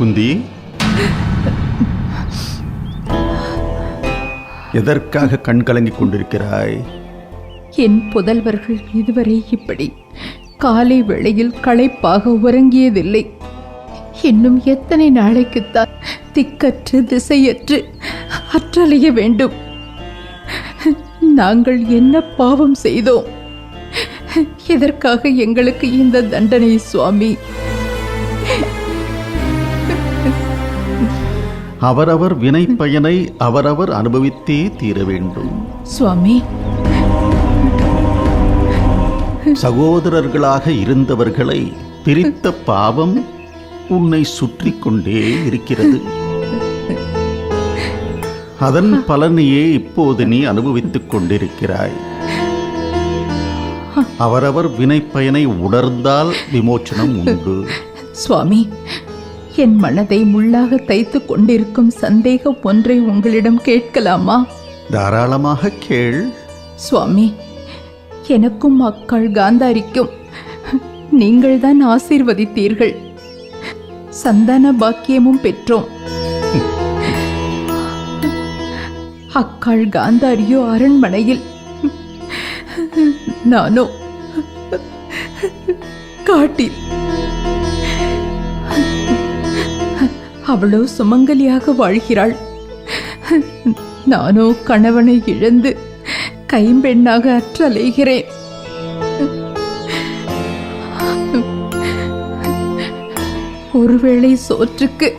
குந்தி? எதற்காக கண் கலங்கிக் கொண்டிருக்கிறாய்? என் புதல்வர்கள் இதுவரை இப்படி காலை வேளையில் களைப்பாக உறங்கியதில்லை. இன்னும் எத்தனை நாளைக்குத்தான் திக்கற்று திசையற்று அற்றலைய வேண்டும்? நாங்கள் என்ன பாவம் செய்தோம்? எதற்காக எங்களுக்கு இந்த தண்டனை சுவாமி? அவரவர் வினை பயனை அவரவர் அனுபவித்தே தீர வேண்டும் சுவாமி. சகோதரர்களாக இருந்தவர்களை பிரித்த பாவம் உன்னை சுற்றி கொண்டே இருக்கிறது. அதன் பலனையே இப்போது நீ அனுபவித்துக் கொண்டிருக்கிறாய். அவரவர் வினை பயனை உணர்ந்தால் விமோச்சனம் உண்டு. சுவாமி, என் மனதை முள்ளாக தைத்து கொண்டிருக்கும் சந்தேகம் ஒன்றை உங்களிடம் கேட்கலாமா? தாராளமாக கேள். சுவாமி, எனக்கும் அக்காள் காந்தாரிக்கும் நீங்கள்தான் ஆசீர்வதித்தீர்கள். சந்தான பாக்கியமும் பெற்றோம். அக்காள் காந்தாரியோ அரண்மனையில், நானோ காட்டில். அவளோ சுமங்கலியாக வாழ்கிறாள். நானோ கணவனை இழந்து கைம்பெண்ணாக அற்றலைகிறேன். ஒருவேளை சோற்றுக்கு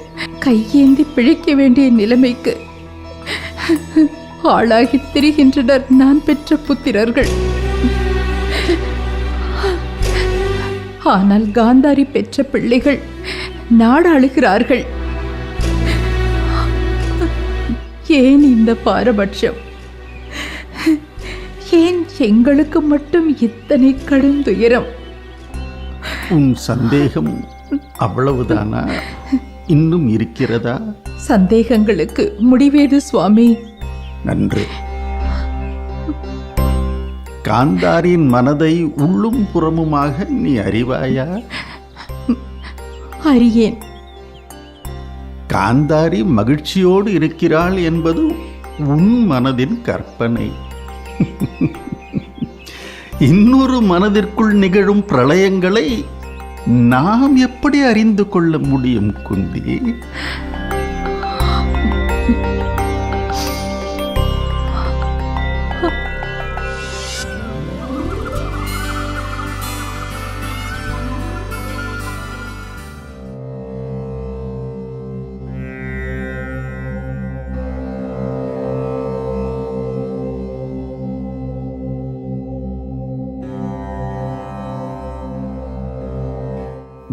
கையேந்தி பிழைக்க வேண்டிய நிலைமைக்கு ஆளாகி திரிகின்றனர் நான் பெற்ற புத்திரர்கள். ஆனால் காந்தாரி பெற்ற பிள்ளைகள் நாடாளுகிறார்கள். ஏன் இந்த பாரபட்சம்? ஏன் எங்களுக்கு மட்டும் இத்தனை கடும் துயரம்? உன் சந்தேகம் அவ்வளவுதானா? இன்னும் இருக்கிறதா? சந்தேகங்களுக்கு முடிவேது சுவாமி. நன்று. காந்தாரின் மனதை உள்ளும் புறமுமாக நீ அறிவாயா? அறியேன். காந்தாரி மகிழ்ச்சியோடு இருக்கிறாள் என்பது உன் மனதின் கற்பனை. இன்னொரு மனதிற்குள் நிகழும் பிரளயங்களை நாம் எப்படி அறிந்து கொள்ள முடியும் குந்தி?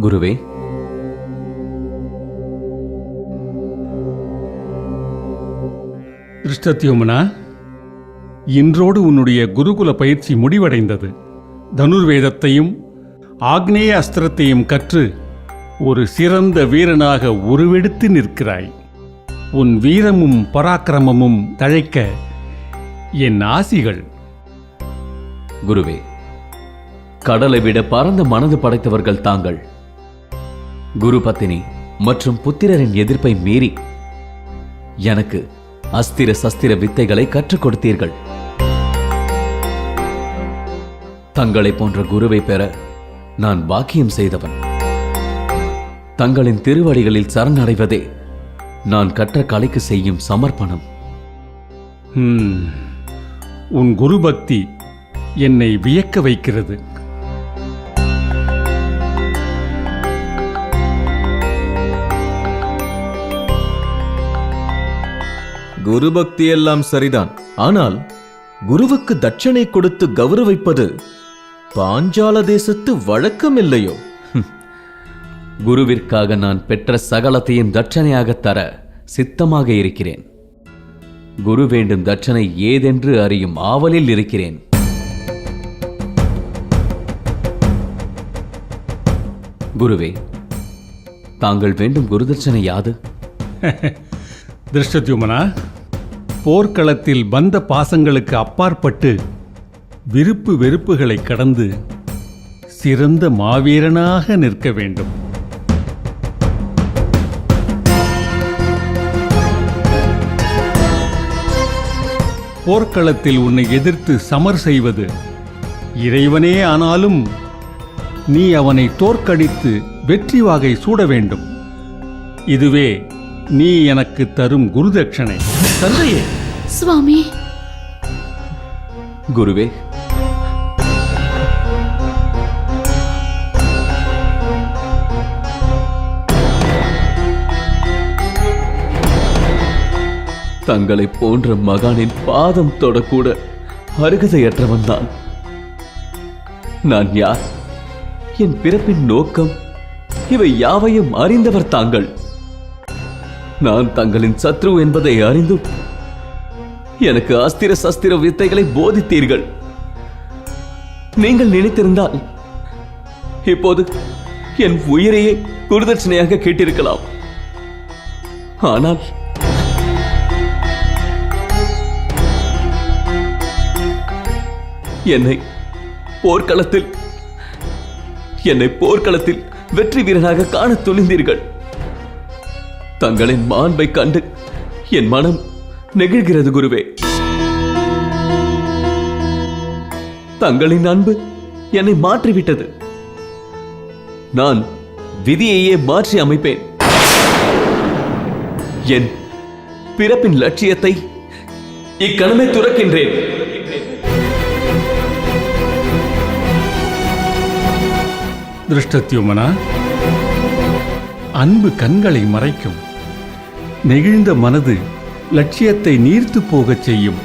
குருவே, திருஷ்டத்யும்னா, இன்றோடு உன்னுடைய குருகுல பயிற்சி முடிவடைந்தது. தனுர்வேதத்தையும் ஆக்னேய அஸ்திரத்தையும் கற்று ஒரு சிறந்த வீரனாக உருவெடுத்து நிற்கிறாய். உன் வீரமும் பராக்கிரமமும் தழைக்க என் ஆசிகள். குருவே, கடலை விட பரந்த மனது படைத்தவர்கள் தாங்கள். குரு பத்தினி மற்றும் புத்திரரின் எதிர்ப்பை மீறி எனக்கு அஸ்திர சஸ்திர வித்தைகளை கற்றுக் கொடுத்தீர்கள். தங்களை போன்ற குருவை பெற நான் பாக்கியம் செய்தவன். தங்களின் திருவடிகளில் சரணடைவதே நான் கற்ற கலைக்கு செய்யும் சமர்ப்பணம். உன் குரு பக்தி என்னை வியக்க வைக்கிறது. குரு பக்தி எல்லாம் சரிதான். ஆனால் குருவுக்கு தட்சணை கொடுத்து கௌரவிப்பது பாஞ்சால தேசத்து வழக்கம் இல்லையோ? குருவிற்காக நான் பெற்ற சகலத்தையும் தட்சணையாக தர சித்தமாக இருக்கிறேன். குரு வேண்டும் தட்சணை ஏதென்று அறியும் ஆவலில் இருக்கிறேன். குருவே, தாங்கள் வேண்டும் குருதட்சணை யாது? திருஷ்டத்யும்னா, போர்க்களத்தில் பந்த பாசங்களுக்கு அப்பாற்பட்டு விருப்பு வெறுப்புகளை கடந்து சிறந்த மாவீரனாக நிற்க வேண்டும். போர்க்களத்தில் உன்னை எதிர்த்து சமர் செய்வது இறைவனே ஆனாலும் நீ அவனை தோற்கடித்து வெற்றி வாகை சூட வேண்டும். இதுவே நீ எனக்கு தரும் குருதட்சணை. தந்தையே, சுவாமி, குருவே, தங்களை போன்ற மகானின் பாதம் தொடக்கூட அருகதையற்றவன் தான். நான் யார்? என் பிறப்பின் நோக்கம் இவை யாவையும் அறிந்தவர் தாங்கள். நான் தங்களின் சத்ரு என்பதை அறிந்தும் எனக்கு அஸ்திர சஸ்திர வித்தைகளை போதித்தீர்கள். நீங்கள் நினைத்திருந்தால் இப்போது என் உயிரையே குருதட்சணையாக கேட்டிருக்கலாம். ஆனால் என்னை போர்க்களத்தில் வெற்றி வீரனாக காண துணிந்தீர்கள். தங்களின் மாண்பை கண்டு என் மனம் நெகிழ்கிறது குருவே. தங்களின் அன்பு என்னை மாற்றிவிட்டது. நான் விதியையே மாற்றி அமைப்பேன். என் பிறப்பின் லட்சியத்தை இக்கணமே துறக்கின்றேன். திருஷ்டத்யுமனா, அன்பு கண்களை மறைக்கும். நெகிழ்ந்த மனது லட்சியத்தை நீர்த்து போகச் செய்யும்.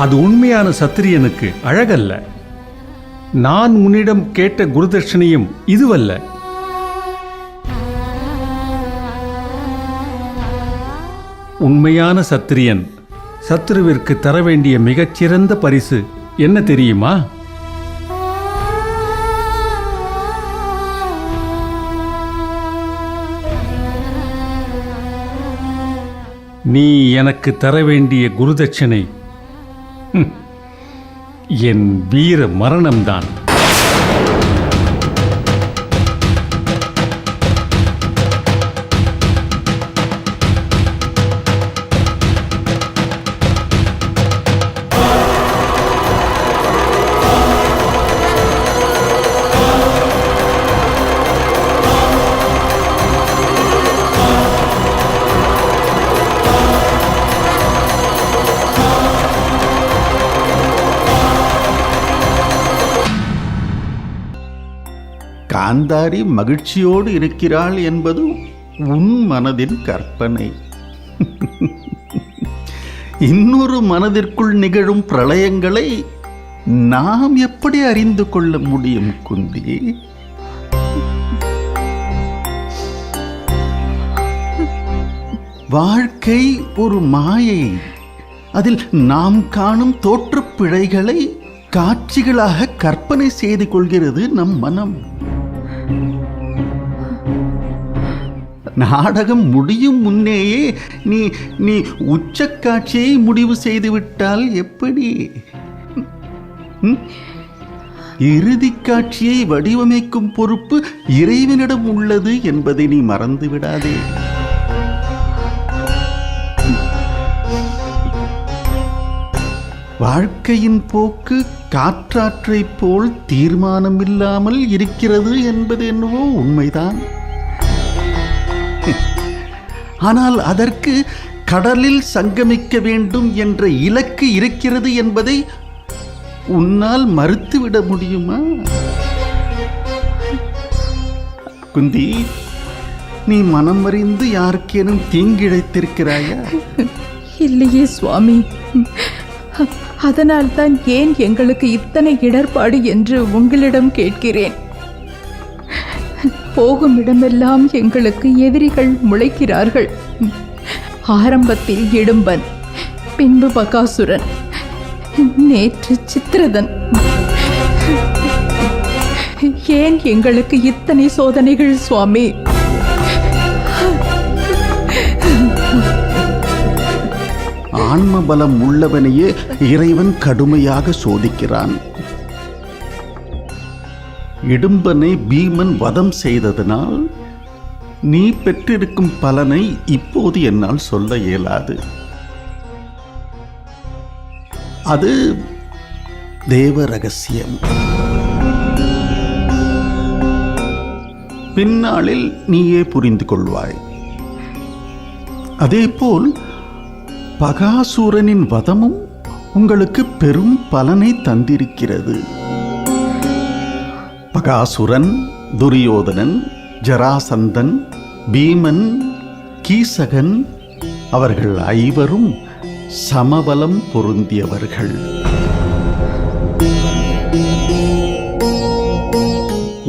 அது உண்மையான சத்திரியனுக்கு அழகல்ல. நான் உன்னிடம் கேட்ட குருதட்சணையும் இதுவல்ல. உண்மையான சத்திரியன் சத்ருவிற்கு தர வேண்டிய மிகச்சிறந்த பரிசு என்ன தெரியுமா? நீ எனக்கு தர வேண்டிய குருதட்சணை என் வீர மரணம்தான். காந்தாரி மகிழ்ச்சியோடு இருக்கிறாள் என்பது உன் மனதின் கற்பனை. இன்னொரு மனதிற்குள் நிகழும் பிரளயங்களை நாம் எப்படி அறிந்து கொள்ள முடியும் குந்தி? வாழ்க்கை ஒரு மாயை. அதில் நாம் காணும் தோற்றப் பிழைகளை காட்சிகளாக கற்பனை செய்து கொள்கிறது நம் மனம். நாடகம் முடியும் முன்னேயே நீ நீ உச்சக்காட்சியை முடிவு செய்துவிட்டால் எப்படி? இறுதி காட்சியை வடிவமைக்கும் பொறுப்பு இறைவனிடம் உள்ளது என்பதை நீ மறந்து விடாதே. வாழ்க்கையின் போக்கு காற்றாற்றை போல் தீர்மானம் இல்லாமல் இருக்கிறது என்பது என்னவோ உண்மைதான். ஆனால் அதற்கு கடலில் சங்கமிக்க வேண்டும் என்ற இலக்கு இருக்கிறது என்பதை உன்னால் மறுத்துவிட முடியுமா? குந்தி, நீ மனம் அறிந்து யாருக்கேனும் தீங்கிழைத்திருக்கிறாயா? இல்லையே சுவாமி. அதனால்தான் ஏன் எங்களுக்கு இத்தனை இடர்பாடு என்று உங்களிடம் கேட்கிறேன். போகும் இடமெல்லாம் எங்களுக்கு எதிரிகள் முளைக்கிறார்கள். ஆரம்பத்தில் இடும்பன், பின்பு பகாசுரன், நேற்று சித்திரதன். ஏன் எங்களுக்கு இத்தனை சோதனைகள் சுவாமி? ஆன்ம பலம் உள்ளவனையே இறைவன் கடுமையாக சோதிக்கிறான். இடும்பனை பீமன் வதம் செய்ததனால் நீ பெற்றிருக்கும் பலனை இப்போது என்னால் சொல்ல இயலாது. அது தேவ ரகசியம். பின்னாளில் நீயே புரிந்து கொள்வாய். அதேபோல் பகாசூரனின் வதமும் உங்களுக்கு பெரும் பலனை தந்திருக்கிறது. பகாசுரன், துரியோதனன், ஜராசந்தன், பீமன், கீசகன் அவர்கள் ஐவரும் சமபலம் பொருந்தியவர்கள்.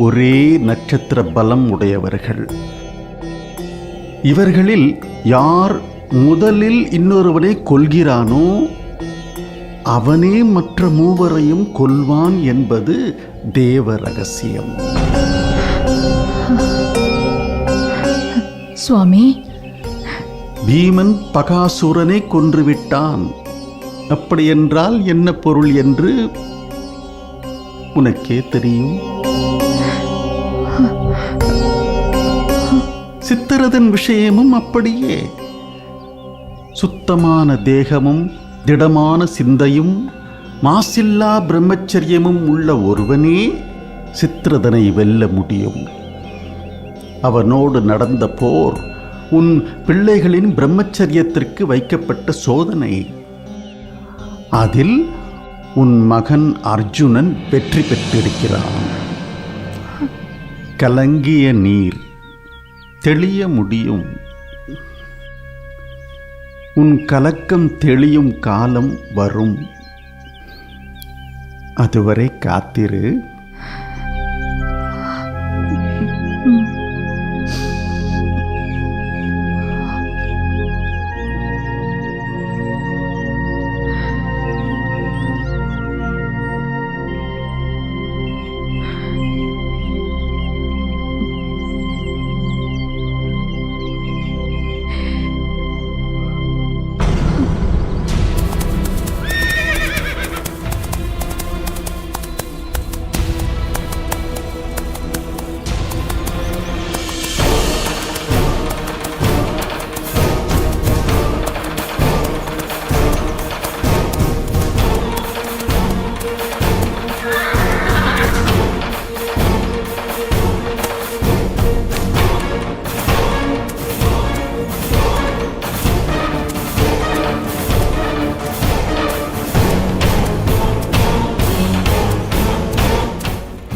ஒரே நட்சத்திர பலம் உடையவர்கள். இவர்களில் யார் முதலில் இன்னொருவனை கொல்கிறானோ அவனே மற்ற மூவரையும் கொல்வான் என்பது தேவ ரகசியம். சுவாமி, பீமன் பகாசுரனை கொன்றுவிட்டான். அப்படியென்றால் என்ன பொருள் என்று உனக்கே தெரியும். சித்திரதன் விஷயமும் அப்படியே. சுத்தமான தேகமும் திடமான சிந்தையும் மாசில்லா பிரம்மச்சரியமும் உள்ள ஒருவனே சித்திரதனை வெல்ல முடியும். அவனோடு நடந்த போர் உன் பிள்ளைகளின் பிரம்மச்சரியத்திற்கு வைக்கப்பட்ட சோதனை. அதில் உன் மகன் அர்ஜுனன் வெற்றி பெற்றிருக்கிறான். கலங்கிய நீர் தெளிய முடியும். உன் கலக்கம் தெளியும் காலம் வரும். அதுவரை காத்திரு.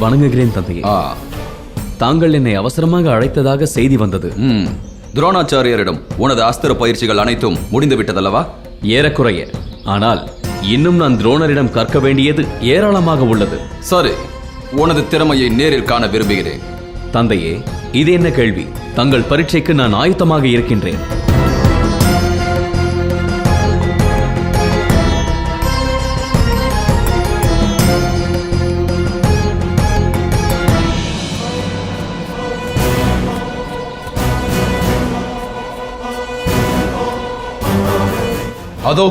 வணங்குகிறேன் தந்தையே. தாங்கள் என்னை அவசரமாக அழைத்ததாக செய்தி வந்தது. துரோணாச்சாரியரிடம் உனது அஸ்திர பயிற்சிகள் அனைத்தும் முடிந்து விட்டதல்லவா? ஏறக்குறைய. ஆனால் இன்னும் நான் துரோணரிடம் கற்க வேண்டியது ஏராளமாக உள்ளது. சரி, உனது திறமையை நேரில் காண விரும்புகிறேன். தந்தையே, இது என்ன கேள்வி? தங்கள் பரீட்சைக்கு நான் ஆயத்தமாக இருக்கின்றேன். அதோ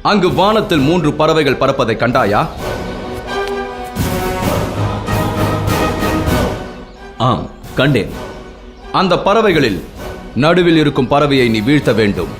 அங்கு வானத்தில் 3 பறவைகள் பறப்பதை கண்டாயா? ஆம், கண்டேன். அந்த பறவைகளில் நடுவில் இருக்கும் பறவையை நீ வீழ்த்த வேண்டும்.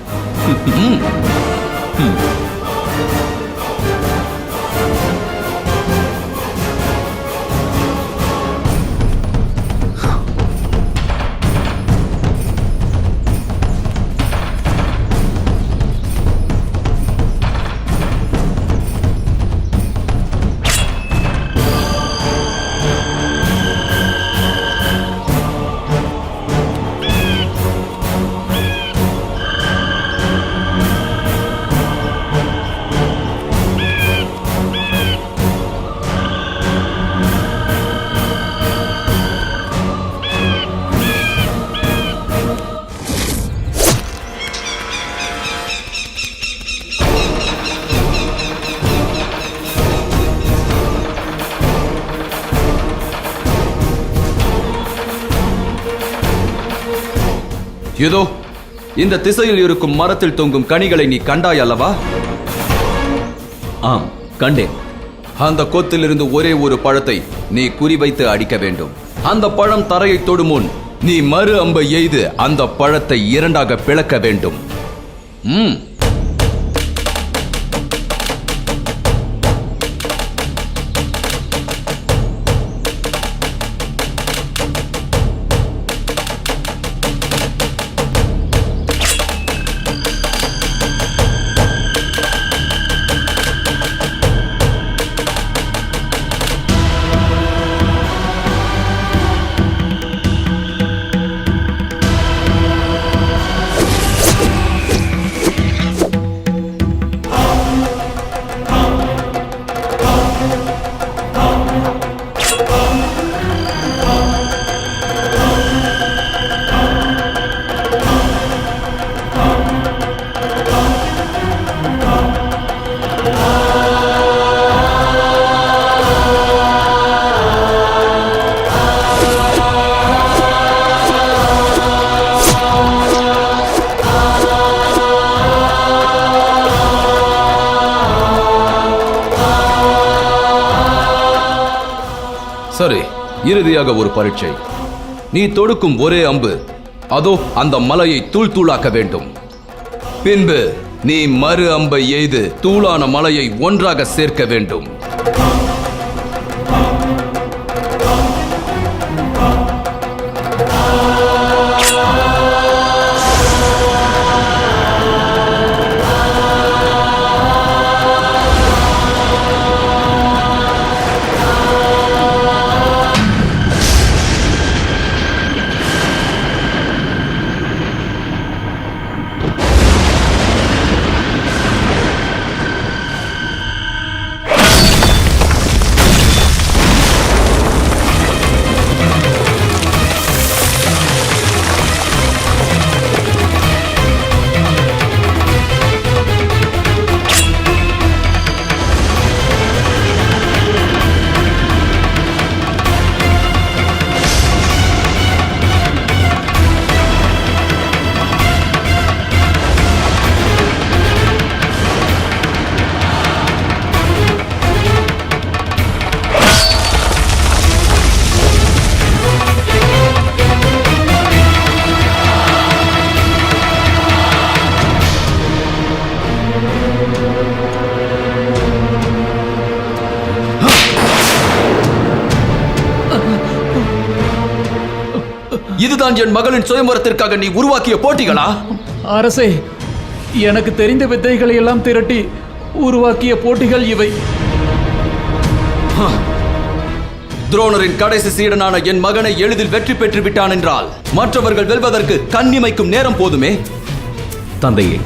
இதோ இந்த திசையில் இருக்கும் மரத்தில் தொங்கும் கனிகளை நீ கண்டாய் அல்லவா? ஆம், கண்டேன். அந்த கொத்திலிருந்து ஒரே ஒரு பழத்தை நீ குறிவைத்து அடிக்க வேண்டும். அந்த பழம் தரையை தொடும் முன் நீ மறு அம்பை எய்து அந்த பழத்தை இரண்டாக பிளக்க வேண்டும். சரி, இறுதியாக ஒரு பரீட்சை. நீ தொடுக்கும் ஒரே அம்பு அதோ அந்த மலையை தூள் தூளாக்க வேண்டும். பின்பு நீ மறு அம்பை எய்து தூளான மலையை ஒன்றாக சேர்க்க வேண்டும். இதுதான் என் மகளின் சுயம்பரத்திற்காக நீ உருவாக்கிய போட்டிகளா? அரசே, எனக்கு தெரிந்த வித்தைகளை எல்லாம் திரட்டி உருவாக்கிய போட்டிகள் இவை. துரோணரின் கடைசி சீடனான என் மகனை எளிதில் வெற்றி பெற்று விட்டான் என்றால் மற்றவர்கள் வெல்வதற்கு கண்ணிமைக்கும் நேரம் போதுமே. தந்தையே,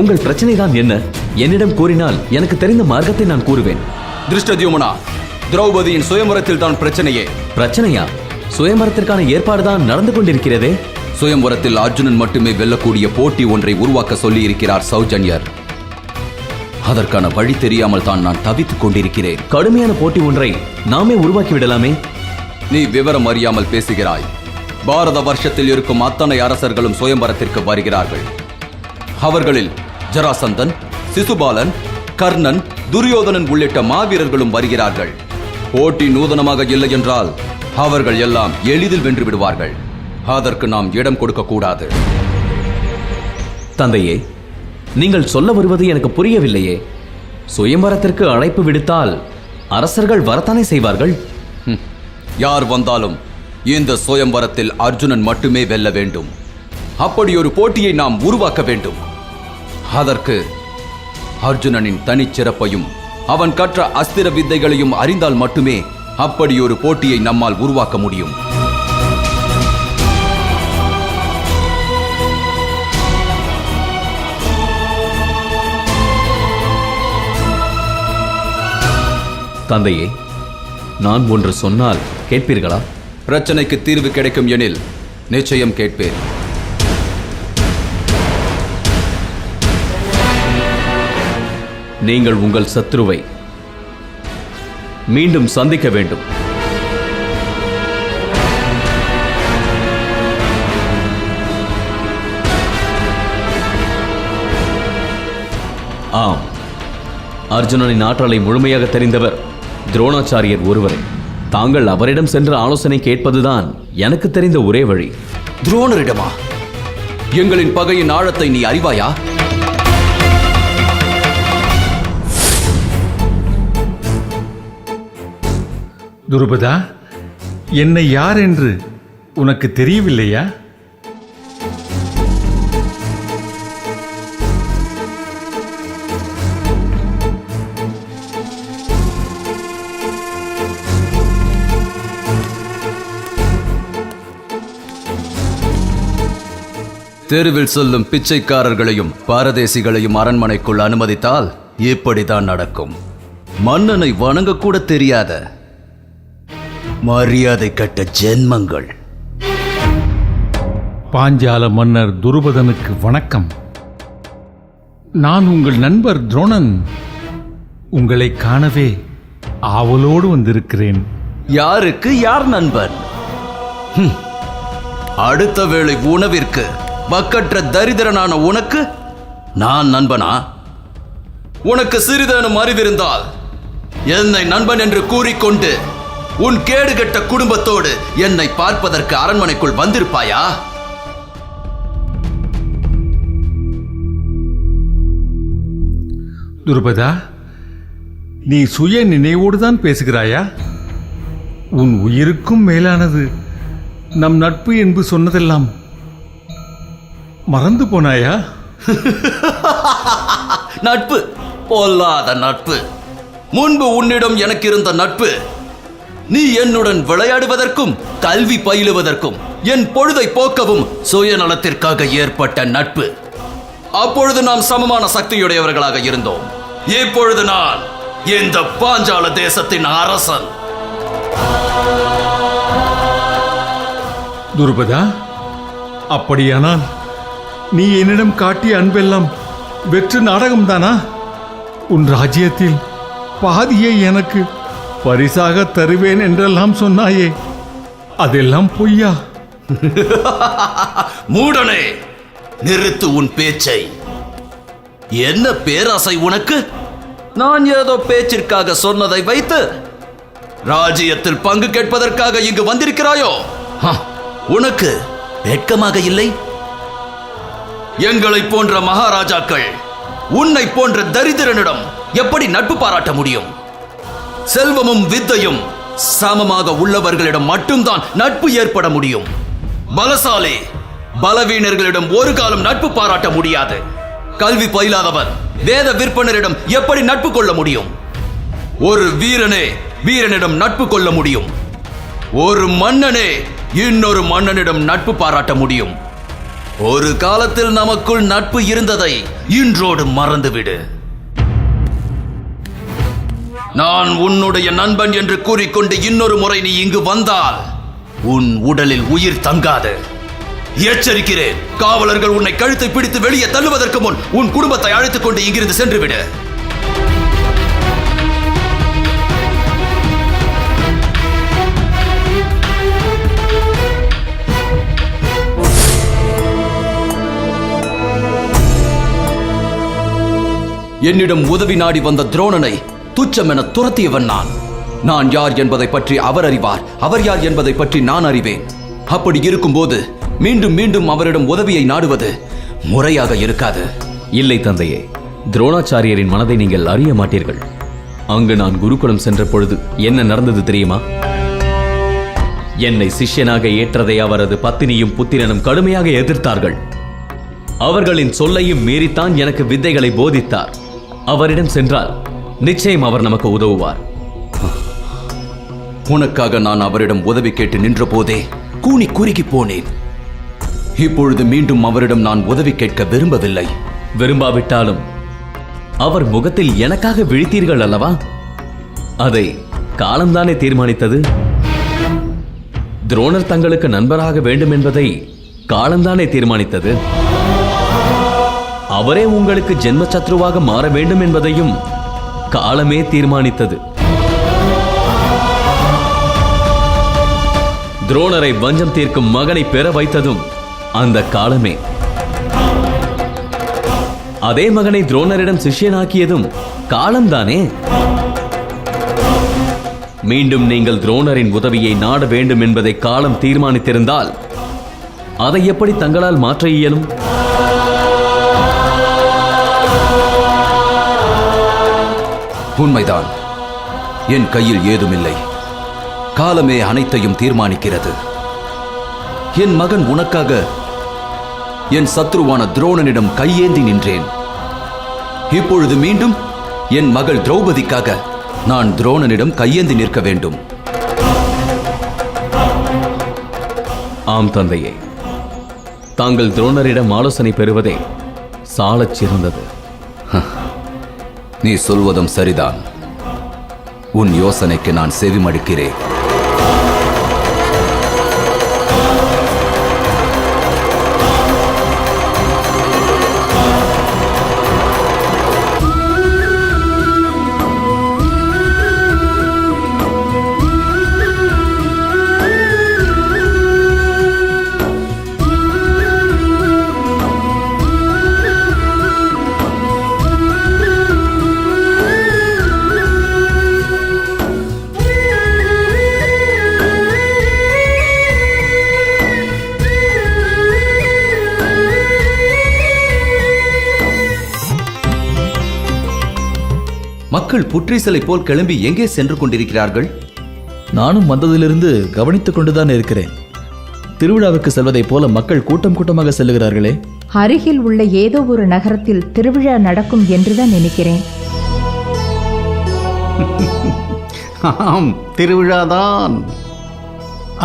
உங்கள் பிரச்சனை தான் என்ன? என்னிடம் கூறினால் எனக்கு தெரிந்த மார்க்கத்தை நான் கூறுவேன். திருஷ்டத்யும்னா, திரௌபதியின் சுயம்பரத்தில் தான் பிரச்சனையே. பிரச்சனையா? சுயம்பரத்திற்கான ஏற்பாடுதான் நடந்து கொண்டிருக்கிறதே. சுயம்பரத்தில் அர்ஜுனன் மட்டுமே வெல்லக்கூடிய போட்டி ஒன்றை உருவாக்க சொல்லி இருக்கிறார் சௌஜன்யர். அதற்கான வழி தெரியாமல் தான் நான் தவித்துக் கொண்டிருக்கிறேன். கடுமையான போட்டி ஒன்றை நாமே உருவாக்கி விடலாமே. நீ விவரம் அறியாமல் பேசுகிறாய். பாரத வருஷத்தில் இருக்கும் அத்தனை அரசர்களும் சுயம்பரத்திற்கு வருகிறார்கள். அவர்களில் ஜராசந்தன், சிசுபாலன், கர்ணன், துரியோதனன் உள்ளிட்ட மாவீரர்களும் வருகிறார்கள். போட்டி நூதனமாக இல்லை என்றால் அவர்கள் எல்லாம் எளிதில் வென்று விடுவார்கள். அதற்கு நாம் இடம் கொடுக்க கூடாது. தந்தையே, நீங்கள் சொல்ல வருவது எனக்கு புரியவில்லையே. சுயம்பரத்திற்கு அழைப்பு விடுத்தால் அரசர்கள் வரத்தானே செய்வார்கள். யார் வந்தாலும் இந்த சுயம்பரத்தில் அர்ஜுனன் மட்டுமே வெல்ல வேண்டும். அப்படி ஒரு போட்டியை நாம் உருவாக்க வேண்டும். அதற்கு அர்ஜுனனின் தனிச்சிறப்பையும் அவன் கற்ற அஸ்திர வித்தைகளையும் அறிந்தால் மட்டுமே அப்படி ஒரு போட்டியை நம்மால் உருவாக்க முடியும். தந்தையே, நான் ஒன்று சொன்னால் கேட்பீர்களா? பிரச்சனைக்கு தீர்வு கிடைக்கும் எனில் நிச்சயம் கேட்பேன். நீங்கள் உங்கள் சத்ருவை மீண்டும் சந்திக்க வேண்டும். ஆம், அர்ஜுனனின் ஆற்றலை முழுமையாக தெரிந்தவர் துரோணாச்சாரியர் ஒருவரே. தாங்கள் அவரிடம் சென்று ஆலோசனை கேட்பதுதான் எனக்கு தெரிந்த ஒரே வழி. துரோணரிடமா? எங்களின் பகையின் ஆழத்தை நீ அறிவாயா? துருபதா, என்னை யார் என்று உனக்கு தெரியவில்லையா? தெருவில் சொல்லும் பிச்சைக்காரர்களையும் பாரதேசிகளையும் அரண்மனைக்குள் அனுமதித்தால் இப்படித்தான் நடக்கும். மன்னனை வணங்கக்கூட தெரியாத மரியாதை கட்ட ஜென்மங்கள். பாஞ்சால மன்னர் துருபதனுக்கு வணக்கம். நான் உங்கள் நண்பர் துரோணன். உங்களை காணவே ஆவலோடு வந்திருக்கிறேன். யாருக்கு யார் நண்பன்? அடுத்த வேளை உணவிற்கு வக்கற்ற தரித்திரனான உனக்கு நான் நண்பனா? உனக்கு சிறிதேனும் அறிவிருந்தால் என்னை நண்பன் என்று கூறிக்கொண்டு உன் கேடுகட்ட குடும்பத்தோடு என்னை பார்ப்பதற்கு அரண்மனைக்குள் வந்திருப்பாயா? துருபதா, நீ சுய நினைவோடு தான் பேசுகிறாயா? உன் உயிருக்கும் மேலானது நம் நட்பு என்று சொன்னதெல்லாம் மறந்து போனாயா? நட்பு, பொல்லாத நட்பு. முன்பு உன்னிடம் எனக்கு இருந்த நட்பு நீ என்னுடன் விளையாடுவதற்கும் கல்வி பயிலுவதற்கும் என் பொழுதை போக்கவும் சுயநலத்திற்காக ஏற்பட்ட நட்பு. அப்பொழுது நாம் சமமான சக்தியுடையவர்களாக இருந்தோம். இப்பொழுது நான் இந்த பாஞ்சால தேசத்தின் அரசன். துருபதா, அப்படியானால் நீ என்னிடம் காட்டிய அன்பெல்லாம் வெற்று நாடகம்தானா? உன் ராஜ்யத்தில் பாதியை எனக்கு பரிசாக தருவேன் என்றெல்லாம் சொன்னாயே, அதெல்லாம் பொய்யா? மூடனே, நிறுத்து உன் பேச்சை. என்ன பேராசை உனக்கு? நான் ஏதோ பேச்சிற்காக சொன்னதை வைத்து ராஜ்யத்தில் பங்கு கேட்பதற்காக இங்கு வந்திருக்கிறாயோ? உனக்கு வெட்கமாக இல்லை? எங்களை போன்ற மகாராஜாக்கள் உன்னை போன்ற தரித்திரனிடம் எப்படி நட்பு பாராட்ட முடியும்? செல்வமும் வித்தையும் சமமாக உள்ளவர்களிடம் மட்டும்தான் நட்பு ஏற்பட முடியும். பலசாலி பலவீனர்களிடம் ஒரு காலம் நட்பு பாராட்ட முடியாது. கல்வி பயிலாதவர் வேத விற்பனரிடம் எப்படி நட்பு கொள்ள முடியும்? ஒரு வீரனே வீரனிடம் நட்பு கொள்ள முடியும். ஒரு மன்னனே இன்னொரு மன்னனிடம் நட்பு பாராட்ட முடியும். ஒரு காலத்தில் நமக்குள் நட்பு இருந்ததை இன்றோடு மறந்துவிடு. நான் உன்னுடைய நண்பன் என்று கூறிக்கொண்டு இன்னொரு முறை நீ இங்கு வந்தால் உன் உடலில் உயிர் தங்காது. எச்சரிக்கிறேன். காவலர்கள் உன்னை கழுத்தை பிடித்து வெளியே தள்ளுவதற்கு முன் உன் குடும்பத்தை அழைத்துக் கொண்டு இங்கிருந்து சென்றுவிடு. என்னிடம் உதவி நாடி வந்த துரோணனை துச்சம் என துரத்தியவன் நான். நான் யார் என்பதை பற்றி அவர் அறிவார், அவர் யார் என்பதை பற்றி நான் அறிவேன். அப்படி இருக்கும்போது மீண்டும் மீண்டும் அவரிடம் உதவியை நாடுவது முறையாக இருக்காது. இல்லை தந்தையே, துரோணாச்சாரியரின் மனதை நீங்கள் அறிய மாட்டீர்கள். அங்கு நான் குருகுலம் சென்ற பொழுது என்ன நடந்தது தெரியுமா? என்னை சிஷ்யனாக ஏற்றதை அவரது பத்தினியும் புத்திரனும் கடுமையாக எதிர்த்தார்கள். அவர்களின் சொல்லையும் மீறித்தான் எனக்கு வித்தைகளை போதித்தார். அவரிடம் சென்றால் நிச்சயம் அவர் நமக்கு உதவுவார். உனக்காக நான் அவரிடம் உதவி கேட்டு நின்ற போதே கூனி குறுகி போனேன். இப்பொழுது மீண்டும் அவரிடம் நான் உதவி கேட்க விரும்பவில்லை. விரும்பாவிட்டாலும் அவர் முகத்தில் எனக்காக விழித்தீர்கள் அல்லவா? அதை காலம்தானே தீர்மானித்தது. துரோணர் தங்களுக்கு நண்பராக வேண்டும் என்பதை காலம்தானே தீர்மானித்தது. அவரே உங்களுக்கு ஜென்ம சத்ருவாக மாற வேண்டும் என்பதையும் காலமே தீர்மானித்தது. துரோணரை வஞ்சம் தீர்க்கும் மகனை பெற வைத்ததும் அந்த காலமே. அதே மகனை துரோணரிடம் சிஷ்யனாக்கியதும் காலம்தானே. மீண்டும் நீங்கள் துரோணரின் உதவியை நாட வேண்டும் என்பதை காலம் தீர்மானித்திருந்தால் அதை எப்படி தங்களால் மாற்ற இயலும்? உண்மைதான். என் கையில் ஏதுமில்லை. காலமே அனைத்தையும் தீர்மானிக்கிறது. என் மகன் உனக்காக என் சத்ருவான துரோணனிடம் கையேந்தி நின்றேன். இப்பொழுது மீண்டும் என் மகள் திரௌபதிக்காக நான் துரோணனிடம் கையேந்தி நிற்க வேண்டும். ஆம் தந்தையே, தாங்கள் துரோணரிடம் ஆலோசனை பெறுவதே சாலச் சிறந்தது. நீ சொல்வதும் சரிதான். உன் யோசனைக்கு நான் செவிமடுக்கிறேன். மக்கள் புற்றீசலை போல் கிளம்பி எங்கே சென்று கொண்டிருக்கிறார்கள்? நானும் வந்ததிலிருந்து கவனித்துக் கொண்டுதான் இருக்கிறேன். திருவிழாவுக்கு செல்வதைப் போல மக்கள் கூட்டம் கூட்டமாக செல்லுகிறார்களே. அருகில் உள்ள ஏதோ ஒரு நகரத்தில் திருவிழா நடக்கும் என்றுதான் நினைக்கிறேன். ஆம், திருவிழாதான்.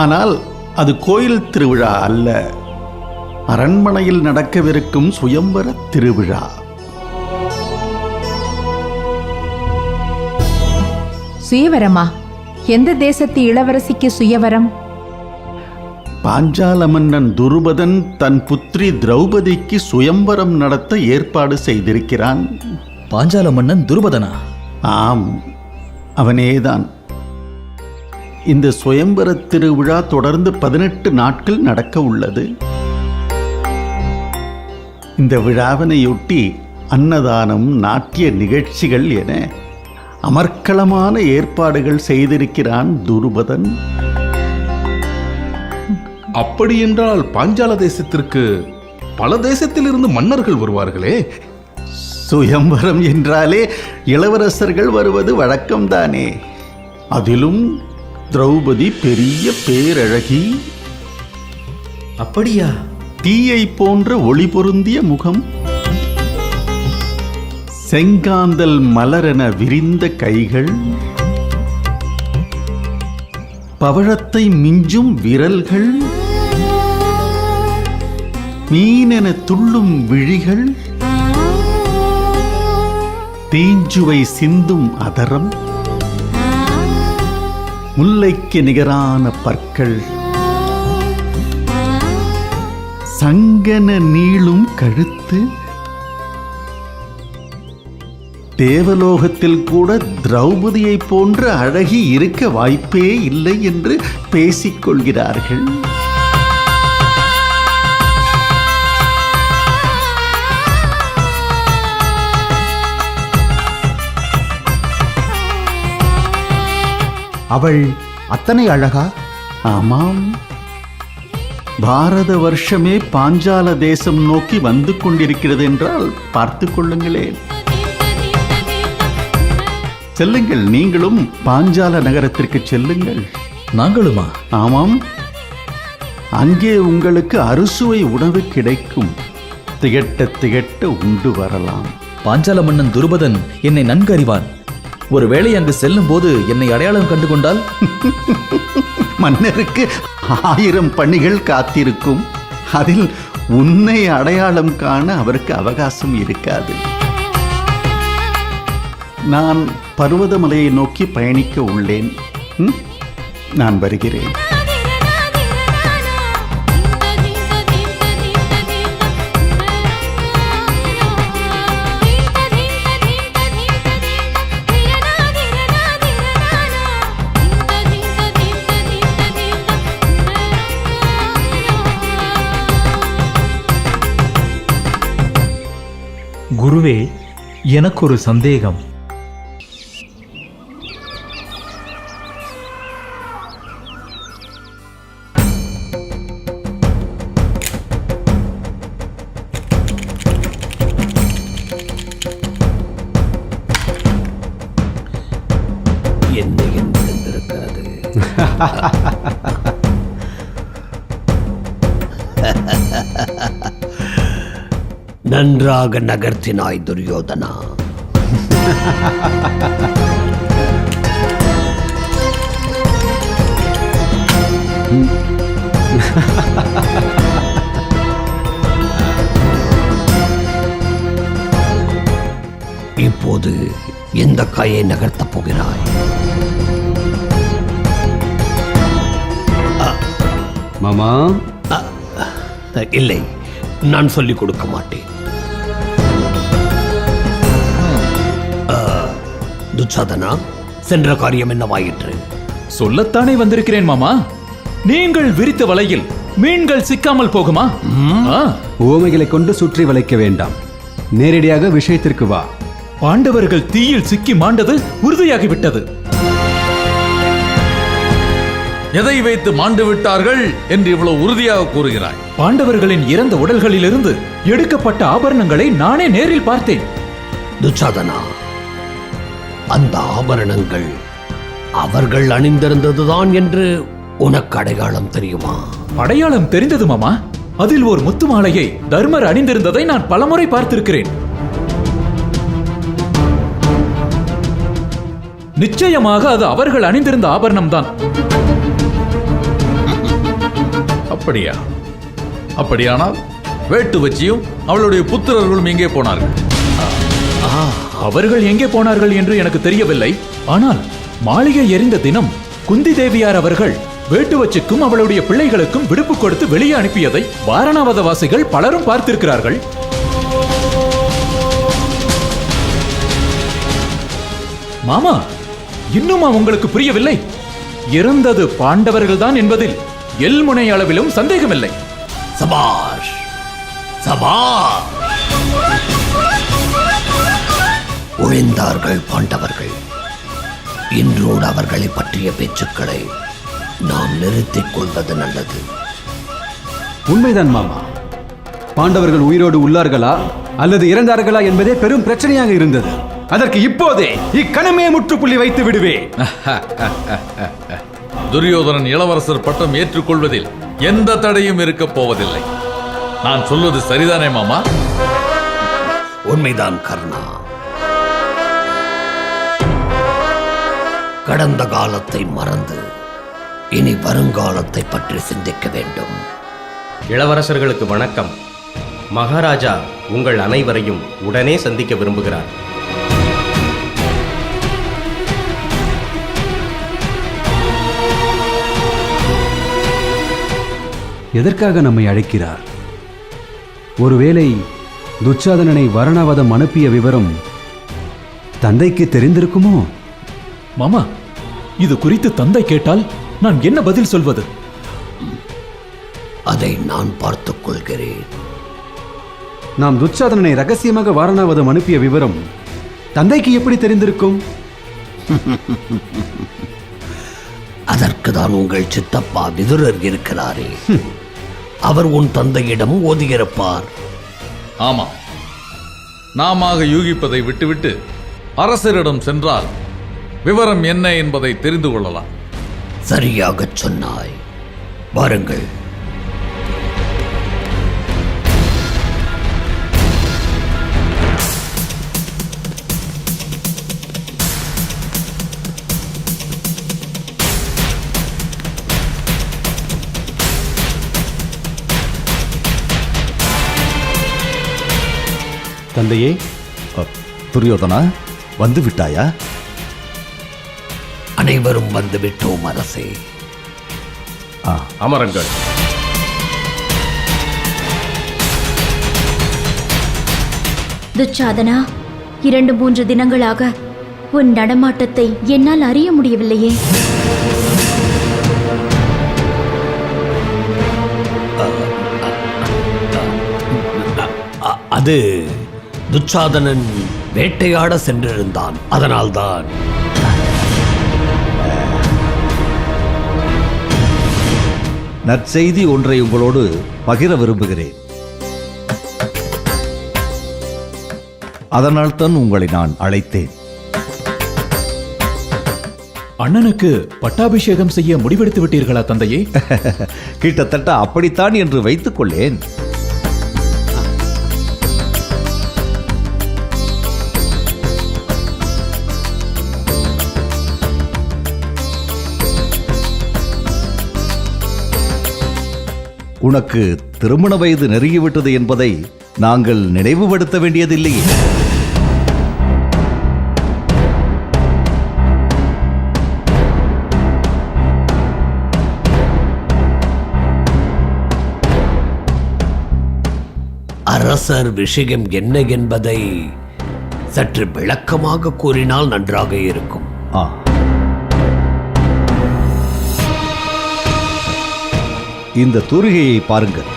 ஆனால் அது கோயில் திருவிழா அல்ல. அரண்மனையில் நடக்கவிருக்கும் சுயம்பர திருவிழா. சுயவரமா? எந்த தேசத்து இளவரசிக்கு சுயவரம்? பாஞ்சால மன்னன் துருபதன் தன் புத்திரி திரௌபதிக்கு சுயம்பரம் நடத்த ஏற்பாடு செய்திருக்கிறான். பாஞ்சால மன்னன் துருபதனா? ஆம், அவனேதான். இந்த சுயம்பர திருவிழா தொடர்ந்து 18 நாட்கள் நடக்க உள்ளது. இந்த விழாவினையொட்டி அன்னதானம், நாட்டிய நிகழ்ச்சிகள் என அமர்க்களமான ஏற்பாடுகள் செய்திருக்கிறான் துருபதன். அப்படியென்றால் பாஞ்சால தேசத்திற்கு பல தேசத்திலிருந்து மன்னர்கள் வருவார்களே. சுயம்பரம் என்றாலே இளவரசர்கள் வருவது வழக்கம்தானே. அதிலும் திரௌபதி பெரிய பேரழகி. அப்படியா? தீயை போன்ற ஒளி பொருந்திய முகம், செங்காந்தல் மலரென விரிந்த கைகள், பவழத்தை மிஞ்சும் விரல்கள், மீனென துள்ளும் விழிகள், தீஞ்சுவை சிந்தும் அதரம், முல்லைக்கு நிகரான பற்கள், சங்கன நீளும் கழுத்து. தேவலோகத்தில் கூட திரௌபதியை போன்ற அழகி இருக்க வாய்ப்பே இல்லை என்று பேசிக்கொள்கிறார்கள். அவள் அத்தனை அழகா? ஆமாம், பாரத வருஷமே பாஞ்சால தேசம் நோக்கி வந்து கொண்டிருக்கிறது என்றால் பார்த்து கொள்ளுங்களேன். செல்லுங்கள், நீங்களும் பாஞ்சால நகரத்திற்கு செல்லுங்கள். நாங்களுமா? ஆமாம், அங்கே உங்களுக்கு அறுசுவை உணவு கிடைக்கும். திகட்ட திகட்ட உண்டு வரலாம். பாஞ்சால மன்னன் துருபதன் என்னை நன்கு அறிவான். ஒருவேளை அங்கு செல்லும் போது என்னை அடையாளம் கண்டு கொண்டால்? மன்னருக்கு 1000 பணிகள் காத்திருக்கும். அதில் உன்னை அடையாளம் காண அவருக்கு அவகாசம் இருக்காது. நான் பர்வதமலையை நோக்கி பயணிக்க உள்ளேன். நான் வருகிறேன். குருவே, எனக்கு ஒரு சந்தேகம். என்ன என்றிருக்கிறது. நன்றாக நகர்த்தினாய் துரியோதனா. இப்போது எந்த காயை நகர்த்தப் போகிறாய்? மாமா, இல்லை, நான் சொல்லிக் கொடுக்க மாட்டேன். துச்சாதனா, சென்ற காரியம் என்னவாயிற்று? சொல்லத்தானே வந்திருக்கிறேன் மாமா. நீங்கள் விரித்த வலையில் மீன்கள் சிக்காமல் போகுமா? உவமைகளை கொண்டு சுற்றி வளைக்க வேண்டாம். நேரடியாக விஷயத்திற்கு வா. பாண்டவர்கள் தீயில் சிக்கி மாண்டது உறுதியாகிவிட்டது. எதை வைத்து மாண்டு விட்டார்கள் என்று இவ்வளவு உறுதியாக கூறுகிறாய்? பாண்டவர்களின் இறந்த உடல்களிலிருந்து எடுக்கப்பட்ட ஆபரணங்களை நானே நேரில் பார்த்தேன். துச்சாதனா, அந்த ஆபரணங்கள் அவர்கள் அணிந்திருந்ததுதான் என்று உனக்கு அடையாளம் தெரியுமா? அடையாளம் தெரிந்தது மாமா. அதில் ஒரு முத்து மாலையை தர்மர் அணிந்திருந்ததை நான் பலமுறை பார்த்திருக்கிறேன். நிச்சயமாக அது அவர்கள் அணிந்திருந்த ஆபரணம் தான். அப்படியா? அப்படியானால் வேட்டு வச்சியும் அவளுடைய புத்திரர்களும் எங்கே போனார்கள்? அவர்கள் எங்கே போனார்கள் என்று எனக்கு தெரியவில்லை. ஆனால் மாளிகை எரிந்த தினம் குந்தி தேவியார் அவர்கள் வேட்டுவச்சுக்கும் அவளுடைய பிள்ளைகளுக்கும் விடுப்பு கொடுத்து வெளியே அனுப்பியதை வாரணாவதவாசிகள் பலரும் பார்த்திருக்கிறார்கள். மாமா, இன்னுமா உங்களுக்கு புரியவில்லை? இறந்தது பாண்டவர்கள் தான் என்பதில் எல்முனை அளவிலும் சந்தேகமில்லை. சபாஷ், சபாஷ். ஒழிந்தார்கள் பாண்டவர்கள். இன்றோடு அவர்களை பற்றிய பேச்சுக்களை நாம் நிறுத்திக் கொள்வது நல்லது. உண்மைதான் மாமா. பாண்டவர்கள் உயிரோடு உள்ளார்களா அல்லது இறந்தார்களா என்பதே பெரும் பிரச்சனையாக இருந்தது. அதற்கு இப்போதே இக்கணமே முற்றுப்புள்ளி வைத்து விடுவேன். துரியோதனன் இளவரசர் பட்டம் ஏற்றுக்கொள்வதில் எந்த தடையும் இருக்கப் போவதில்லை. நான் சொல்வது சரிதானே மாமா? உண்மைதான் கர்ணா. கடந்த காலத்தை மறந்து இனி வருங்காலத்தை பற்றி சிந்திக்க வேண்டும். இளவரசர்களுக்கு வணக்கம். மகாராஜா உங்கள் அனைவரையும் உடனே சந்திக்க விரும்புகிறார். எதற்காக நம்மை அழைக்கிறார்? ஒருவேளை துச்சாதனனை வரணாவதம் அனுப்பிய விவரம் தந்தைக்கு தெரிந்திருக்குமோ? மாமா, இது குறித்து தந்தை கேட்டால் நான் என்ன பதில் சொல்வது? அதை நான் பார்த்துக் கொள்கிறேன். நாம் துச்சாதனனை ரகசியமாக வாரணாவதம் அனுப்பிய விவரம் தந்தைக்கு எப்படி தெரிந்திருக்கும்? அதற்கு தான் உங்கள் சித்தப்பா விதுரர் இருக்கிறாரே, அவர் உன் தந்தையிடம் ஓதியிருப்பார். ஆமாம், நாம யூகிப்பதை விட்டுவிட்டு அரசரிடம் சென்றால் விவரம் என்ன என்பதை தெரிந்து கொள்ளலாம். சரியாகச் சொன்னாய். வாருங்கள். தந்தையே. துரியோதனா, வந்து விட்டாயா? அனைவரும் வந்து விட்டோம் அரசே. அமருங்கள். துச்சாதனா, 2-3 தினங்களாக உன் நடமாட்டத்தை என்னால் அறிய முடியவில்லையே. அது துச்சாதனன் வேட்டையாட சென்றிருந்தான், அதனால்தான். நற்செய்தி ஒன்றை உங்களோடு பகிர விரும்புகிறேன். அதனால்தான் உங்களை நான் அழைத்தேன். அண்ணனுக்கு பட்டாபிஷேகம் செய்ய முடிவெடுத்து விட்டீர்களா தந்தையே? கிட்டத்தட்ட அப்படித்தான் என்று வைத்துக் கொள்ளேன். உனக்கு திருமண வயது நெருங்கிவிட்டது என்பதை நாங்கள் நினைவுபடுத்த வேண்டியதில்லையே. அரசர் விஷயம் என்ன என்பதை சற்று விளக்கமாக கூறினால் நன்றாக இருக்கும். இந்த தூரிகையை பாருங்கள்.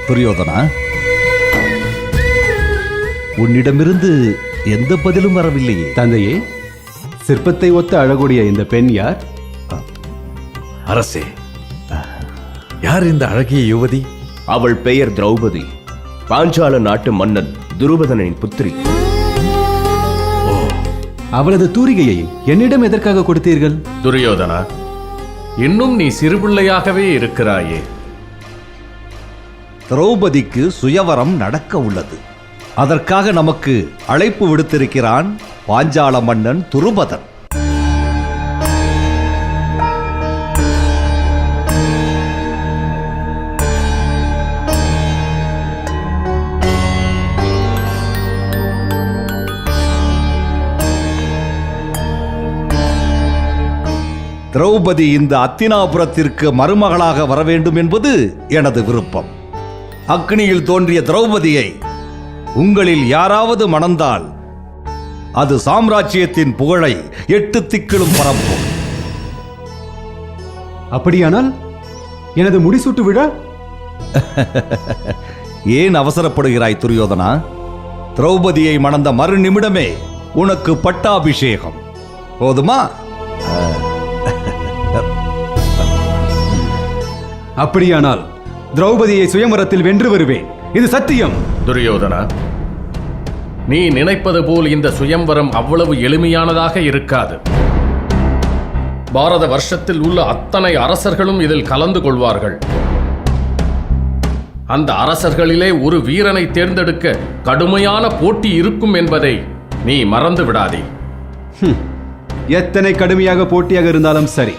துரியோதனா, உன்னிடமிருந்து எந்த பதிலும் வரவில்லையே. தந்தையே, சிற்பத்தை ஒத்த அழகுடைய இந்த பெண் யார்? அரசே, யார் இந்த அழகிய யுவதி? அவள் பெயர் திரௌபதி, பாஞ்சால நாட்டு மன்னன் துருபதனின் புத்திரி. அவளது தூரிகையை என்னிடம் எதற்காக கொடுத்தீர்கள்? துரியோதனா, இன்னும் நீ சிறுபிள்ளையாகவே இருக்கிறாயே. திரௌபதிக்கு சுயவரம் நடக்க உள்ளது. அதற்காக நமக்கு அழைப்பு விடுத்திருக்கிறான் பாஞ்சால மன்னன் துருபதன். திரௌபதி இந்த அத்தினாபுரத்திற்கு மருமகளாக வர வேண்டும் என்பது எனது விருப்பம். அக்னியில் தோன்றிய திரௌபதியை உங்களில் யாராவது மணந்தால் அது சாம்ராஜ்யத்தின் புகழை 8 திக்கிலும் பரப்பும். அப்படியானால் எனது முடிசூட்டு விழா? ஏன் அவசரப்படுகிறாய் துரியோதனா? திரௌபதியை மணந்த மறு நிமிடமே உனக்கு பட்டாபிஷேகம். போதுமா? அப்படியானால் திரௌபதியை சுயம்பரத்தில் வென்று வருவேன். இது சத்தியம். துரியோதனா, நீ நினைப்பது போல் இந்த சுயம்வரம் அவ்வளவு எளிமையானதாக இருக்காது. பாரத வருஷத்தில் உள்ள அத்தனை அரசர்களும் இதில் கலந்து கொள்வார்கள். அந்த அரசர்களிலே ஒரு வீரனை தேர்ந்தெடுக்க கடுமையான போட்டி இருக்கும் என்பதை நீ மறந்து விடாதே. எத்தனை கடுமையாக போட்டியாக இருந்தாலும் சரி,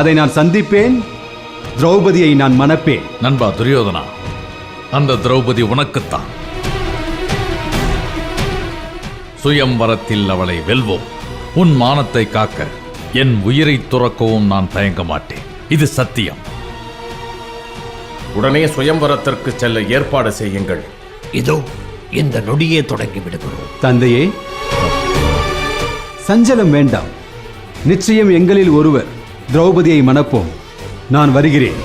அதை நான் சந்திப்பேன். திரௌபதியை நான் மணப்பேன். நண்பா துரியோதனா, அந்த திரௌபதி உனக்குத்தான். சுயம்வரத்தில் அவளை வெல்வோம். உன் மானத்தை காக்க என் உயிரை துறக்கவும் நான் தயங்க மாட்டேன். இது சத்தியம். உடனே சுயம்வரத்திற்கு செல்ல ஏற்பாடு செய்யுங்கள். இதோ இந்த நொடியே தொடங்கி விடுகிறோம். தந்தையே, சஞ்சலம் வேண்டாம். நிச்சயம் எங்களில் ஒருவர் திரௌபதியை மணப்போம். நான் வருகிறேன்.